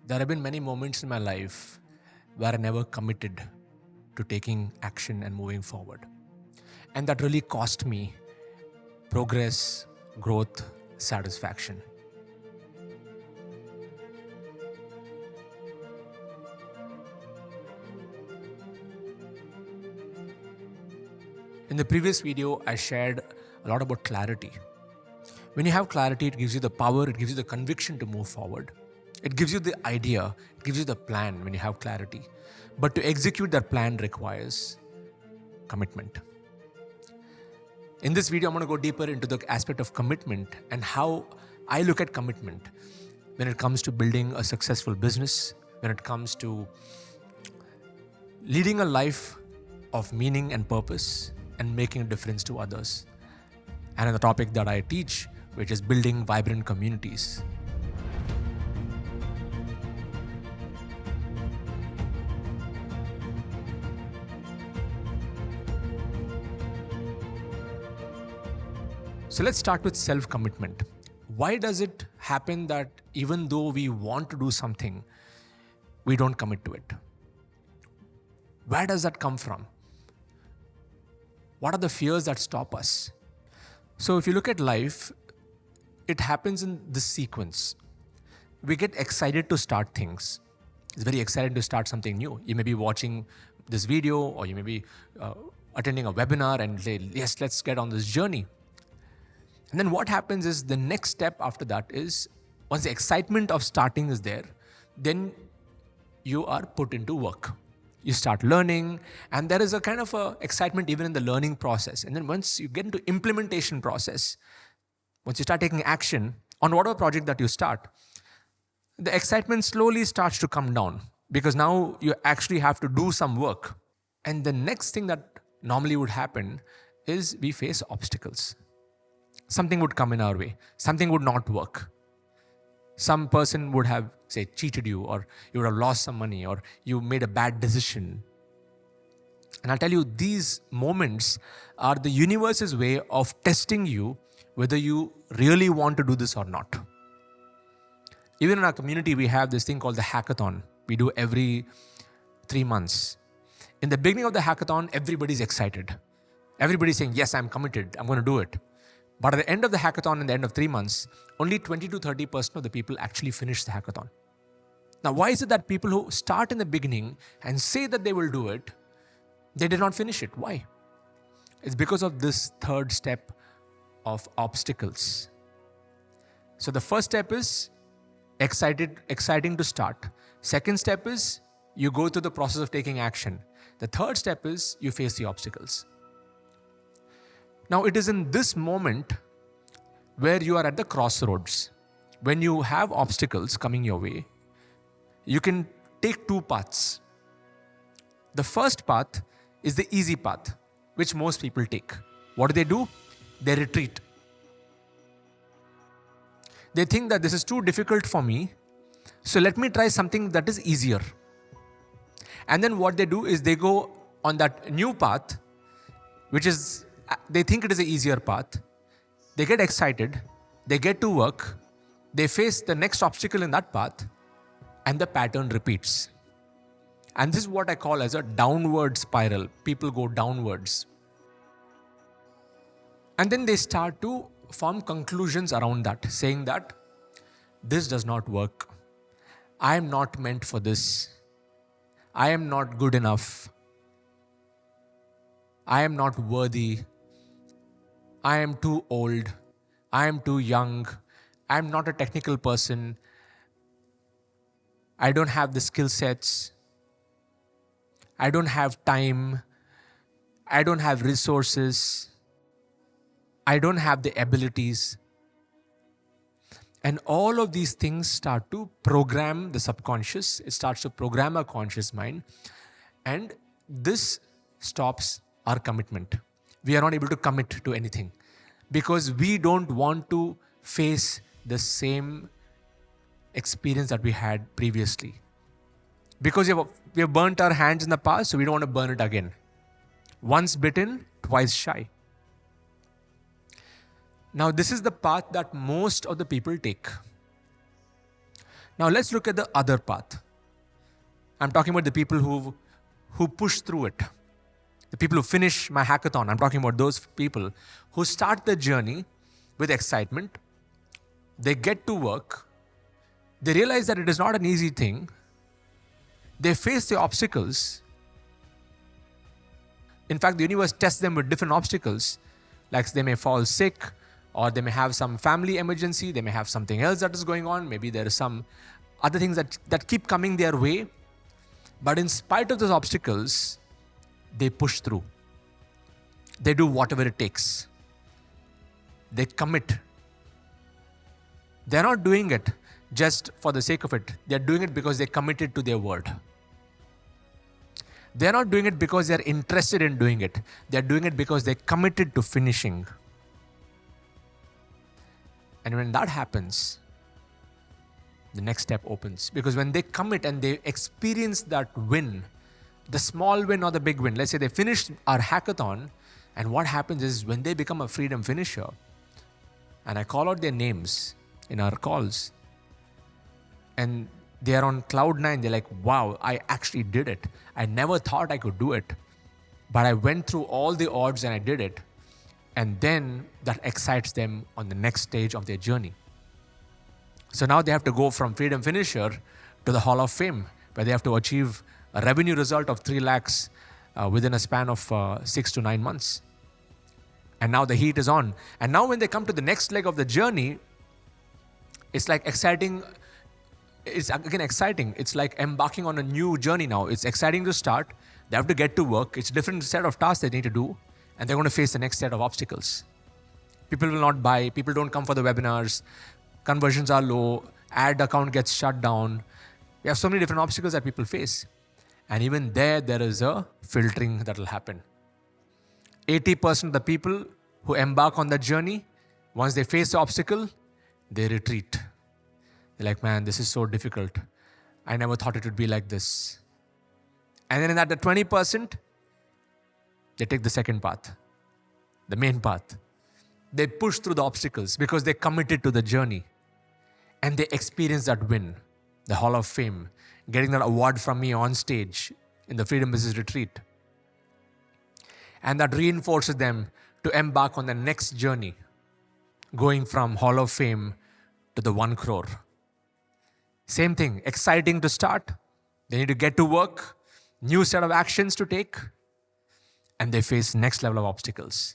There have been many moments in my life where I never committed to taking action and moving forward. And that really cost me progress, growth, satisfaction. In the previous video, I shared a lot about clarity. When you have clarity, it gives you the power, it gives you the conviction to move forward. It gives you the idea, it gives you the plan when you have clarity. But to execute that plan requires commitment. In this video, I'm going to go deeper into the aspect of commitment and how I look at commitment when it comes to building a successful business, when it comes to leading a life of meaning and purpose and making a difference to others. And in the topic that I teach, which is building vibrant communities. So let's start with self-commitment. Why does it happen that even though we want to do something, we don't commit to it? Where does that come from? What are the fears that stop us? So if you look at life, it happens in this sequence. We get excited to start things. It's very exciting to start something new. You may be watching this video or you may be attending a webinar and say, yes, let's get on this journey. And then what happens is the next step after that is once the excitement of starting is there, then you are put into work. You start learning and there is a kind of a excitement even in the learning process. And then once you get into implementation process, once you start taking action on whatever project that you start, the excitement slowly starts to come down because now you actually have to do some work. And the next thing that normally would happen is we face obstacles. Something would come in our way. Something would not work. Some person would have, say, cheated you, or you would have lost some money, or you made a bad decision. And I'll tell you, these moments are the universe's way of testing you whether you really want to do this or not. Even in our community, we have this thing called the hackathon. We do every 3 months. In the beginning of the hackathon, everybody's excited. Everybody's saying, yes, I'm committed. I'm going to do it. But at the end of the hackathon, in the end of 3 months, only 20 to 30% of the people actually finish the hackathon. Now, why is it that people who start in the beginning and say that they will do it, they did not finish it? Why? It's because of this third step of obstacles. So the first step is exciting to start. Second step is you go through the process of taking action. The third step is you face the obstacles. Now, it is in this moment where you are at the crossroads. When you have obstacles coming your way, you can take two paths. The first path is the easy path, which most people take. What do? They retreat. They think that this is too difficult for me, so let me try something that is easier. And then what they do is they go on that new path, which is they think it is an easier path. They get excited. They get to work. They face the next obstacle in that path. And the pattern repeats. And this is what I call as a downward spiral. People go downwards. And then they start to form conclusions around that, saying that this does not work. I am not meant for this. I am not good enough. I am not worthy. I am too old, I am too young, I am not a technical person, I don't have the skill sets, I don't have time, I don't have resources, I don't have the abilities. And all of these things start to program the subconscious, it starts to program our conscious mind, and this stops our commitment. We are not able to commit to anything because we don't want to face the same experience that we had previously. Because we have burnt our hands in the past, so we don't want to burn it again. Once bitten, twice shy. Now, this is the path that most of the people take. Now let's look at the other path. I'm talking about the people who push through it. The people who finish my hackathon. I'm talking about those people who start the journey with excitement. They get to work. They realize that it is not an easy thing. They face the obstacles. In fact, the universe tests them with different obstacles. Like they may fall sick, or they may have some family emergency. They may have something else that is going on. Maybe there is some other things that keep coming their way. But in spite of those obstacles, they push through. They do whatever it takes. They commit. They're not doing it just for the sake of it. They're doing it because they committed to their word. They're not doing it because they're interested in doing it. They're doing it because they're committed to finishing. And when that happens, the next step opens. Because when they commit and they experience that win, the small win or the big win, let's say they finished our hackathon, and what happens is when they become a freedom finisher, and I call out their names in our calls, and they are on cloud 9, they're like, wow, I actually did it. I never thought I could do it, but I went through all the odds and I did it. And then that excites them on the next stage of their journey. So now they have to go from freedom finisher to the Hall of Fame, where they have to achieve a revenue result of 3 lakhs within a span of 6 to 9 months. And now the heat is on. And now when they come to the next leg of the journey, it's like exciting. It's again exciting. It's like embarking on a new journey now. It's exciting to start. They have to get to work. It's a different set of tasks they need to do. And they're going to face the next set of obstacles. People will not buy. People don't come for the webinars. Conversions are low. Ad account gets shut down. We have so many different obstacles that people face. And even there is a filtering that will happen. 80% of the people who embark on that journey, once they face the obstacle, they retreat. They're like, man, this is so difficult. I never thought it would be like this. And then in that 20%, they take the second path, the main path. They push through the obstacles because they committed to the journey. And they experience that win, the Hall of Fame, getting that award from me on stage in the Freedom Business Retreat. And that reinforces them to embark on the next journey, going from Hall of Fame to the 1 crore. Same thing, exciting to start. They need to get to work, new set of actions to take, and they face next level of obstacles.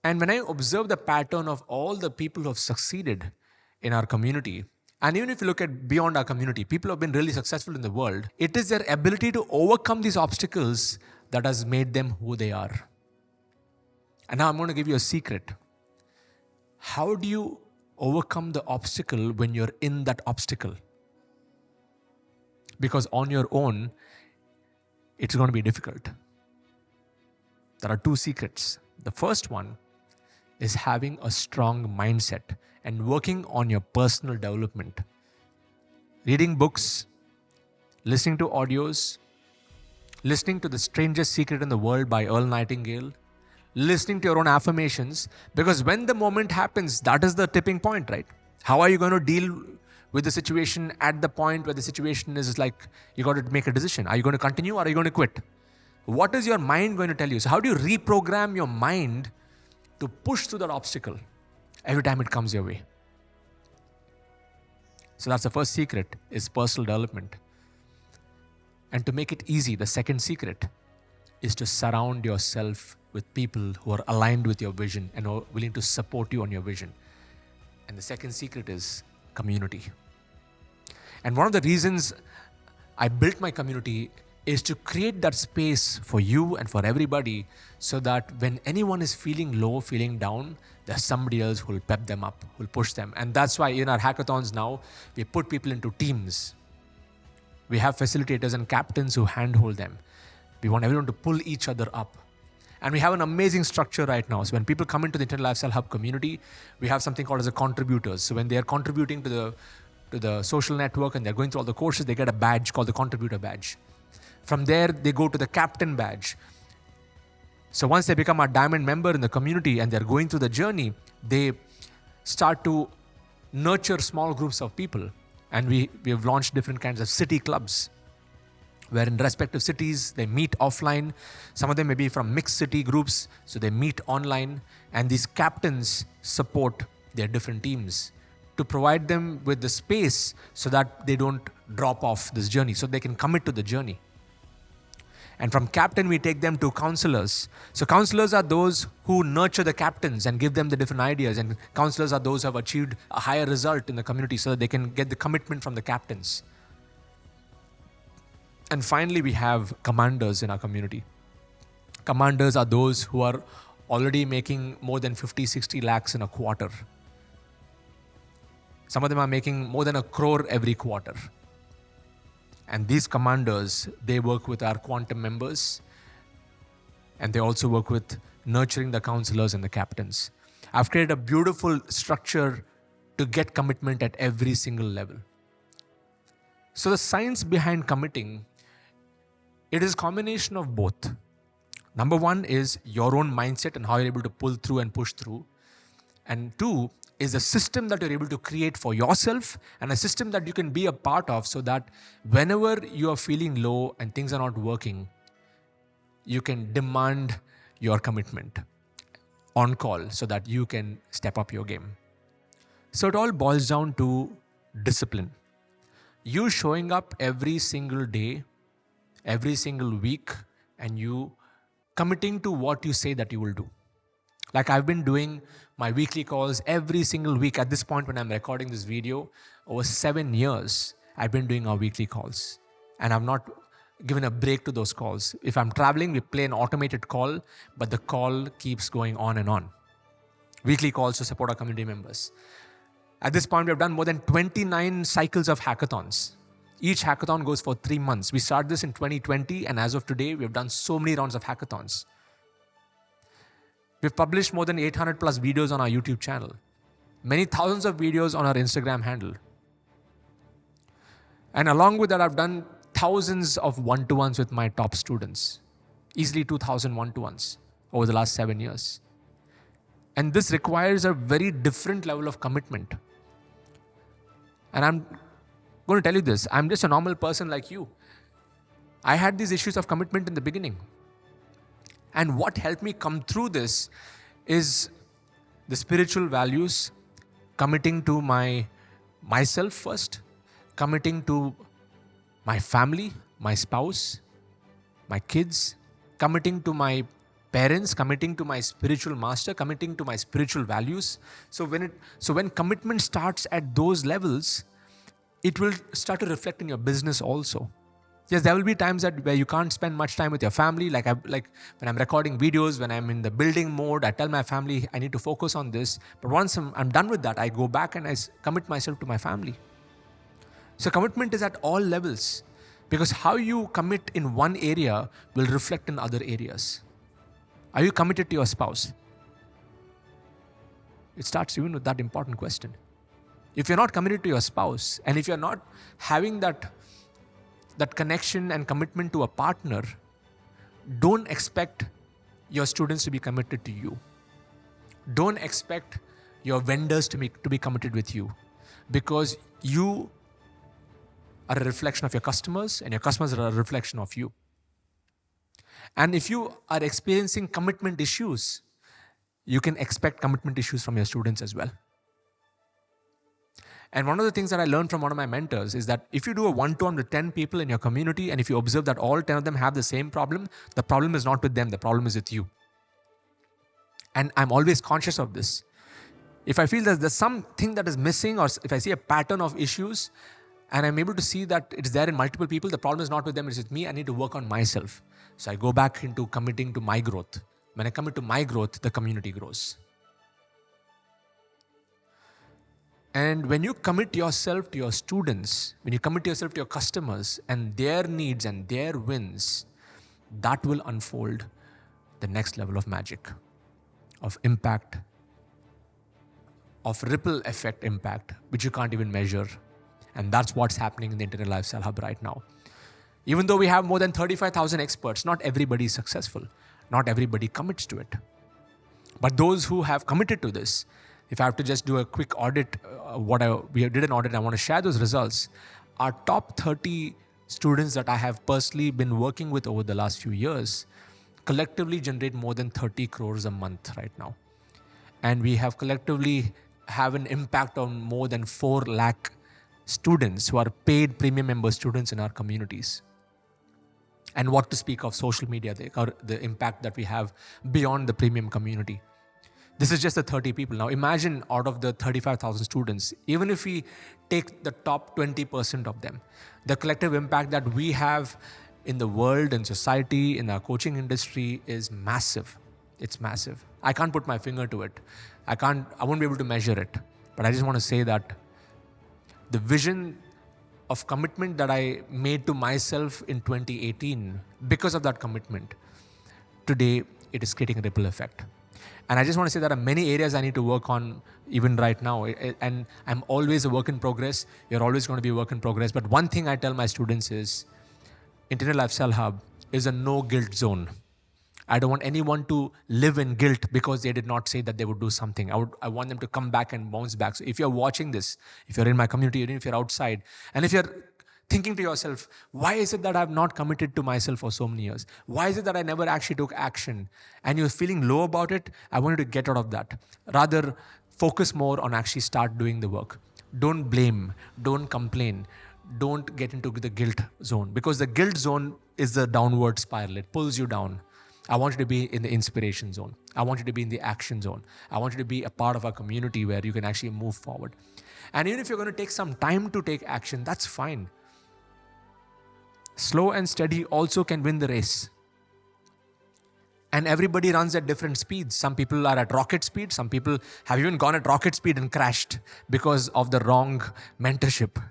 And when I observe the pattern of all the people who have succeeded in our community, and even if you look at beyond our community, people who have been really successful in the world, it is their ability to overcome these obstacles that has made them who they are. And now I'm going to give you a secret. How do you overcome the obstacle when you're in that obstacle? Because on your own, it's going to be difficult. There are 2 secrets. The first one is having a strong mindset and working on your personal development. Reading books, listening to audios, listening to The Strangest Secret in the World by Earl Nightingale, listening to your own affirmations, because when the moment happens, that is the tipping point, right? How are you going to deal with the situation at the point where the situation is like, you got to make a decision. Are you going to continue or are you going to quit? What is your mind going to tell you? So how do you reprogram your mind to push through that obstacle every time it comes your way? So that's the first secret, is personal development. And to make it easy, the second secret is to surround yourself with people who are aligned with your vision and are willing to support you on your vision. And the second secret is community. And one of the reasons I built my community is to create that space for you and for everybody, so that when anyone is feeling low, feeling down, there's somebody else who will pep them up, who will push them. And that's why in our hackathons now, we put people into teams. We have facilitators and captains who handhold them. We want everyone to pull each other up. And we have an amazing structure right now. So when people come into the Internal Lifestyle Hub community, we have something called as a contributors. So when they are contributing to the social network and they're going through all the courses, they get a badge called the contributor badge. From there, they go to the captain badge. So once they become a diamond member in the community and they're going through the journey, they start to nurture small groups of people. And we have launched different kinds of city clubs, where in respective cities, they meet offline. Some of them may be from mixed city groups, so they meet online. And these captains support their different teams to provide them with the space so that they don't drop off this journey, so they can commit to the journey. And from captain, we take them to counselors. So counselors are those who nurture the captains and give them the different ideas. And counselors are those who have achieved a higher result in the community so that they can get the commitment from the captains. And finally, we have commanders in our community. Commanders are those who are already making more than 50, 60 lakhs in a quarter. Some of them are making more than 1 crore every quarter. And these commanders, they work with our quantum members, and they also work with nurturing the counselors and the captains. I've created a beautiful structure to get commitment at every single level. So the science behind committing, it is a combination of both. Number one is your own mindset and how you're able to pull through and push through. And two is a system that you're able to create for yourself, and a system that you can be a part of, so that whenever you are feeling low and things are not working, you can demand your commitment on call so that you can step up your game. So it all boils down to discipline. You showing up every single day, every single week, and you committing to what you say that you will do. Like I've been doing my weekly calls every single week. At this point when I'm recording this video, over 7 years, I've been doing our weekly calls. And I've not given a break to those calls. If I'm traveling, we play an automated call, but the call keeps going on and on. Weekly calls to support our community members. At this point, we have done more than 29 cycles of hackathons. Each hackathon goes for 3 months. We started this in 2020, and as of today, we have done so many rounds of hackathons. We've published more than 800 plus videos on our YouTube channel. Many thousands of videos on our Instagram handle. And along with that, I've done thousands of one-to-ones with my top students. Easily 2,000 one-to-ones over the last 7 years. And this requires a very different level of commitment. And I'm going to tell you this, I'm just a normal person like you. I had these issues of commitment in the beginning. And what helped me come through this is the spiritual values, committing to myself first, committing to my family, my spouse, my kids, committing to my parents, committing to my spiritual master, committing to my spiritual values. So when commitment starts at those levels, it will start to reflect in your business also. Yes, there will be times where you can't spend much time with your family. Like when I'm recording videos, when I'm in the building mode, I tell my family I need to focus on this. But once I'm done with that, I go back and I commit myself to my family. So commitment is at all levels, because how you commit in one area will reflect in other areas. Are you committed to your spouse? It starts even with that important question. If you're not committed to your spouse, and if you're not having that connection and commitment to a partner, don't expect your students to be committed to you. Don't expect your vendors to be committed with you, because you are a reflection of your customers, and your customers are a reflection of you. And if you are experiencing commitment issues, you can expect commitment issues from your students as well. And one of the things that I learned from one of my mentors is that if you do a one-to-one with 10 people in your community, and if you observe that all 10 of them have the same problem, the problem is not with them, the problem is with you. And I'm always conscious of this. If I feel that there's something that is missing, or if I see a pattern of issues, and I'm able to see that it's there in multiple people, the problem is not with them, it's with me, I need to work on myself. So I go back into committing to my growth. When I commit to my growth, the community grows. And when you commit yourself to your students, when you commit yourself to your customers and their needs and their wins, that will unfold the next level of magic, of impact, of ripple effect impact, which you can't even measure. And that's what's happening in the Internet Lifestyle Hub right now. Even though we have more than 35,000 experts, not everybody is successful. Not everybody commits to it. But those who have committed to this If I have to just do a quick audit, we did an audit, and I want to share those results. Our top 30 students that I have personally been working with over the last few years collectively generate more than 30 crores a month right now. And we have collectively have an impact on more than 4 lakh students who are paid premium member students in our communities. And what to speak of social media, the impact that we have beyond the premium community. This is just the 30 people. Now imagine out of the 35,000 students, even if we take the top 20% of them, the collective impact that we have in the world, in society, in our coaching industry is massive. It's massive. I can't put my finger to it. I won't be able to measure it. But I just want to say that the vision of commitment that I made to myself in 2018, because of that commitment, today it is creating a ripple effect. And I just want to say there are many areas I need to work on even right now. And I'm always a work in progress. You're always going to be a work in progress. But one thing I tell my students is, Internet Lifestyle Hub is a no guilt zone. I don't want anyone to live in guilt because they did not say that they would do something. I want them to come back and bounce back. So if you're watching this, if you're in my community, even if you're outside, and if you're thinking to yourself, why is it that I've not committed to myself for so many years? Why is it that I never actually took action? And you're feeling low about it, I want you to get out of that. Rather, focus more on actually start doing the work. Don't blame, don't complain, don't get into the guilt zone, because the guilt zone is the downward spiral. It pulls you down. I want you to be in the inspiration zone. I want you to be in the action zone. I want you to be a part of our community where you can actually move forward. And even if you're going to take some time to take action, that's fine. Slow and steady also can win the race. And everybody runs at different speeds. Some people are at rocket speed. Some people have even gone at rocket speed and crashed because of the wrong mentorship.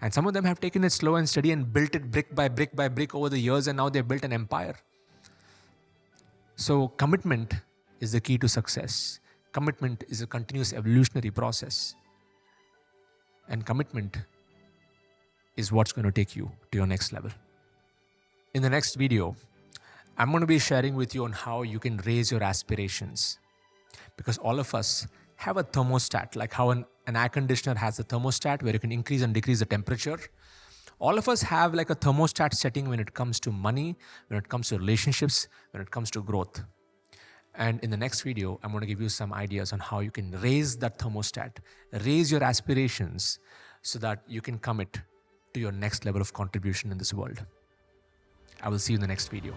And some of them have taken it slow and steady and built it brick by brick by brick over the years, and now they've built an empire. So commitment is the key to success. Commitment is a continuous evolutionary process. And commitment is what's going to take you to your next level. In the next video, I'm going to be sharing with you on how you can raise your aspirations. Because all of us have a thermostat, like how an air conditioner has a thermostat where you can increase and decrease the temperature. All of us have like a thermostat setting when it comes to money, when it comes to relationships, when it comes to growth. And in the next video, I'm going to give you some ideas on how you can raise that thermostat, raise your aspirations so that you can commit to your next level of contribution in this world. I will see you in the next video.